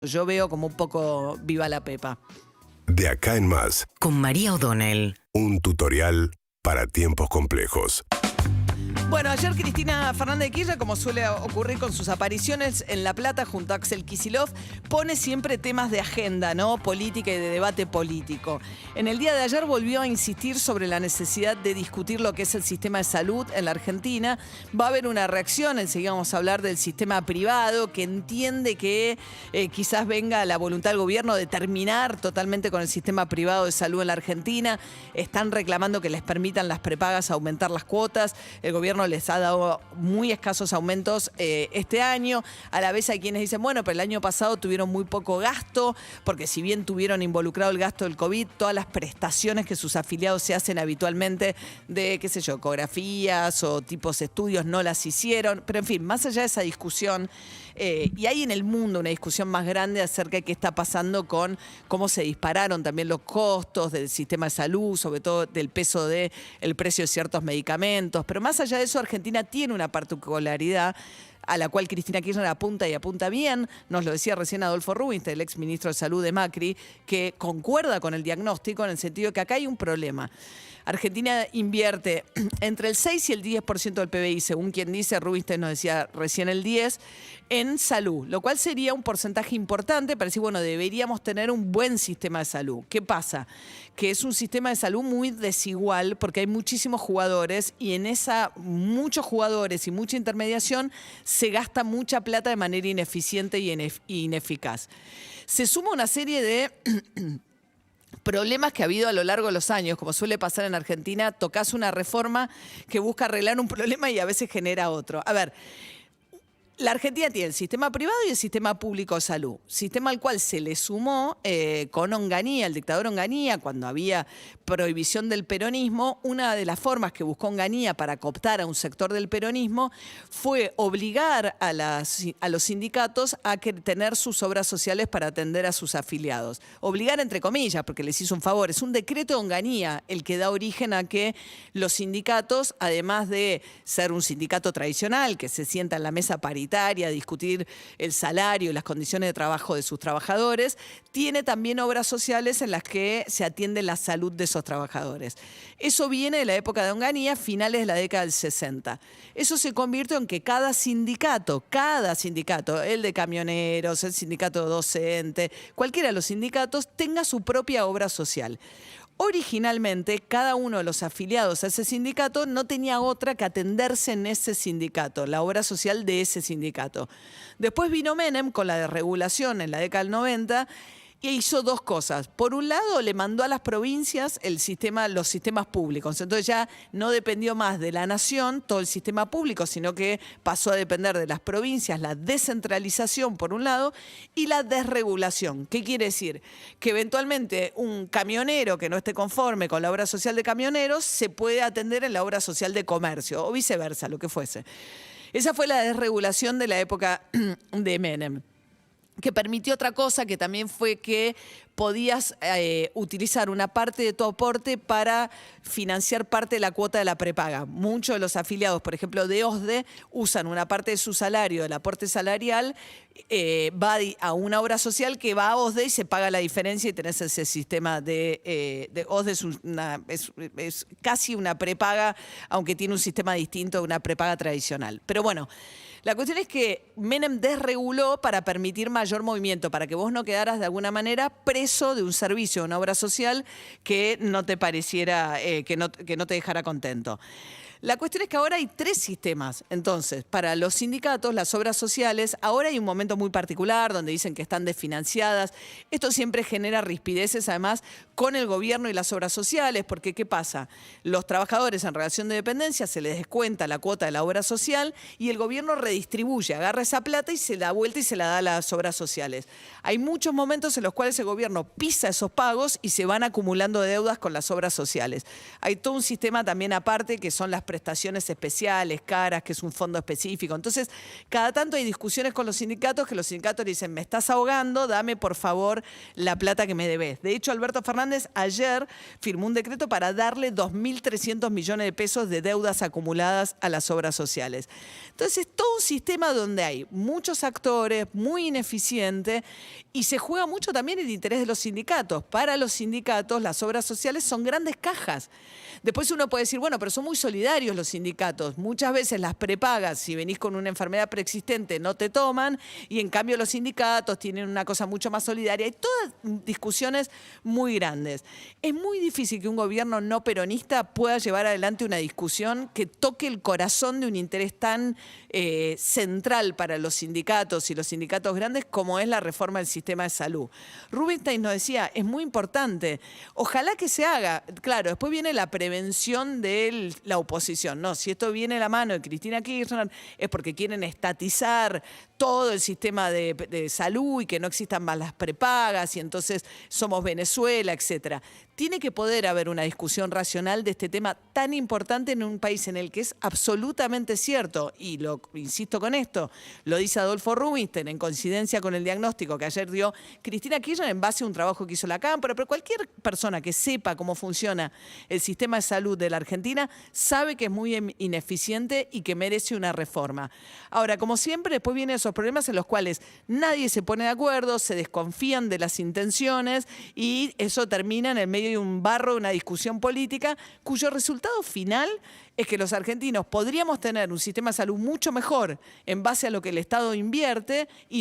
Yo veo como un poco viva la pepa. De acá en más, Con María O'Donnell. un tutorial para tiempos complejos. Bueno, ayer Cristina Fernández de Kirchner, como suele ocurrir con sus apariciones en La Plata junto a Axel Kicillof, pone siempre temas de agenda, ¿no? Política y de debate político. En el día de ayer volvió a insistir sobre la necesidad de discutir lo que es el sistema de salud en la Argentina. Va a haber una reacción, enseguida vamos a hablar del sistema privado, que entiende que quizás venga la voluntad del gobierno de terminar totalmente con el sistema privado de salud en la Argentina. Están reclamando que les permitan las prepagas aumentar las cuotas. El gobierno les ha dado muy escasos aumentos este año. A la vez hay quienes dicen, bueno, pero el año pasado tuvieron muy poco gasto, porque si bien tuvieron involucrado el gasto del COVID, todas las prestaciones que sus afiliados se hacen habitualmente de, qué sé yo, ecografías o tipos de estudios no las hicieron. Pero en fin, más allá de esa discusión, y hay en el mundo una discusión más grande acerca de qué está pasando con cómo se dispararon también los costos del sistema de salud, sobre todo del peso del precio de ciertos medicamentos. Pero más allá de eso, Argentina tiene una particularidad a la cual Cristina Kirchner apunta y apunta bien. Nos lo decía recién Adolfo Rubinstein, el ex ministro de Salud de Macri, que concuerda con el diagnóstico en el sentido de que acá hay un problema. Argentina invierte entre el 6 y el 10% del PBI, según quien dice, Rubinstein nos decía recién el 10%, en salud, lo cual sería un porcentaje importante para decir, bueno, deberíamos tener un buen sistema de salud. ¿Qué pasa? Que es un sistema de salud muy desigual porque hay muchísimos jugadores y en esa muchos jugadores y mucha intermediación se gasta mucha plata de manera ineficiente y ineficaz. Se suma una serie de problemas que ha habido a lo largo de los años, como suele pasar en Argentina, tocas una reforma que busca arreglar un problema y a veces genera otro. A ver, la Argentina tiene el sistema privado y el sistema público de salud, sistema al cual se le sumó con Onganía, el dictador Onganía, cuando había prohibición del peronismo. Una de las formas que buscó Onganía para cooptar a un sector del peronismo fue obligar a los sindicatos a tener sus obras sociales para atender a sus afiliados. Obligar entre comillas, porque les hizo un favor. Es un decreto de Onganía el que da origen a que los sindicatos, además de ser un sindicato tradicional que se sienta en la mesa paritaria, a discutir el salario y las condiciones de trabajo de sus trabajadores, tiene también obras sociales en las que se atiende la salud de esos trabajadores. Eso viene de la época de Onganía, finales de la década del 60. Eso se convirtió en que cada sindicato, el de camioneros, el sindicato docente, cualquiera de los sindicatos, tenga su propia obra social. Originalmente, cada uno de los afiliados a ese sindicato no tenía otra que atenderse en ese sindicato, la obra social de ese sindicato. Después vino Menem con la desregulación en la década del 90 y hizo dos cosas. Por un lado, le mandó a las provincias los sistemas públicos. Entonces ya no dependió más de la nación, todo el sistema público, sino que pasó a depender de las provincias, la descentralización por un lado y la desregulación. ¿Qué quiere decir? Que eventualmente un camionero que no esté conforme con la obra social de camioneros se puede atender en la obra social de comercio o viceversa, lo que fuese. Esa fue la desregulación de la época de Menem, que permitió otra cosa, que también fue que podías utilizar una parte de tu aporte para financiar parte de la cuota de la prepaga. Muchos de los afiliados, por ejemplo, de OSDE, usan una parte de su salario, del aporte salarial, va a una obra social que va a OSDE y se paga la diferencia y tenés ese sistema de OSDE. Es casi una prepaga, aunque tiene un sistema distinto de una prepaga tradicional. Pero bueno, la cuestión es que Menem desreguló para permitir mayor movimiento, para que vos no quedaras de alguna manera preso de un servicio, una obra social que no te pareciera, que no te dejara contento. La cuestión es que ahora hay tres sistemas. Entonces, para los sindicatos, las obras sociales, ahora hay un momento muy particular donde dicen que están desfinanciadas. Esto siempre genera rispideces, además, con el gobierno y las obras sociales, porque ¿qué pasa? Los trabajadores en relación de dependencia se les descuenta la cuota de la obra social y el gobierno redistribuye, agarra esa plata y se da vuelta y se la da a las obras sociales. Hay muchos momentos en los cuales el gobierno pisa esos pagos y se van acumulando deudas con las obras sociales. Hay todo un sistema también aparte que son las prestaciones especiales, caras, que es un fondo específico. Entonces, cada tanto hay discusiones con los sindicatos que los sindicatos le dicen, me estás ahogando, dame por favor la plata que me debes. De hecho, Alberto Fernández ayer firmó un decreto para darle 2.300 millones de pesos de deudas acumuladas a las obras sociales. Entonces, es todo un sistema donde hay muchos actores, muy ineficiente, y se juega mucho también el interés de los sindicatos. Para los sindicatos, las obras sociales son grandes cajas. Después uno puede decir, bueno, pero son muy solidarios los sindicatos. Muchas veces las prepagas, si venís con una enfermedad preexistente, no te toman, y en cambio los sindicatos tienen una cosa mucho más solidaria. Hay todas discusiones muy grandes. Es muy difícil que un gobierno no peronista pueda llevar adelante una discusión que toque el corazón de un interés tan central para los sindicatos y los sindicatos grandes como es la reforma del sistema de salud. Rubinstein nos decía, es muy importante, ojalá que se haga. Claro, después viene la prevención de la oposición. No, si esto viene de la mano de Cristina Kirchner es porque quieren estatizar todo el sistema de salud y que no existan más las prepagas y entonces somos Venezuela, etcétera. Tiene que poder haber una discusión racional de este tema tan importante en un país en el que es absolutamente cierto, y lo insisto con esto, lo dice Adolfo Rubinstein en coincidencia con el diagnóstico que ayer dio Cristina Kirchner en base a un trabajo que hizo la Cámpora, pero cualquier persona que sepa cómo funciona el sistema de salud de la Argentina sabe que es muy ineficiente y que merece una reforma. Ahora, como siempre, después vienen esos problemas en los cuales nadie se pone de acuerdo, se desconfían de las intenciones y eso termina en el medio de un barro, de una discusión política, cuyo resultado final es que los argentinos podríamos tener un sistema de salud mucho mejor en base a lo que el Estado invierte y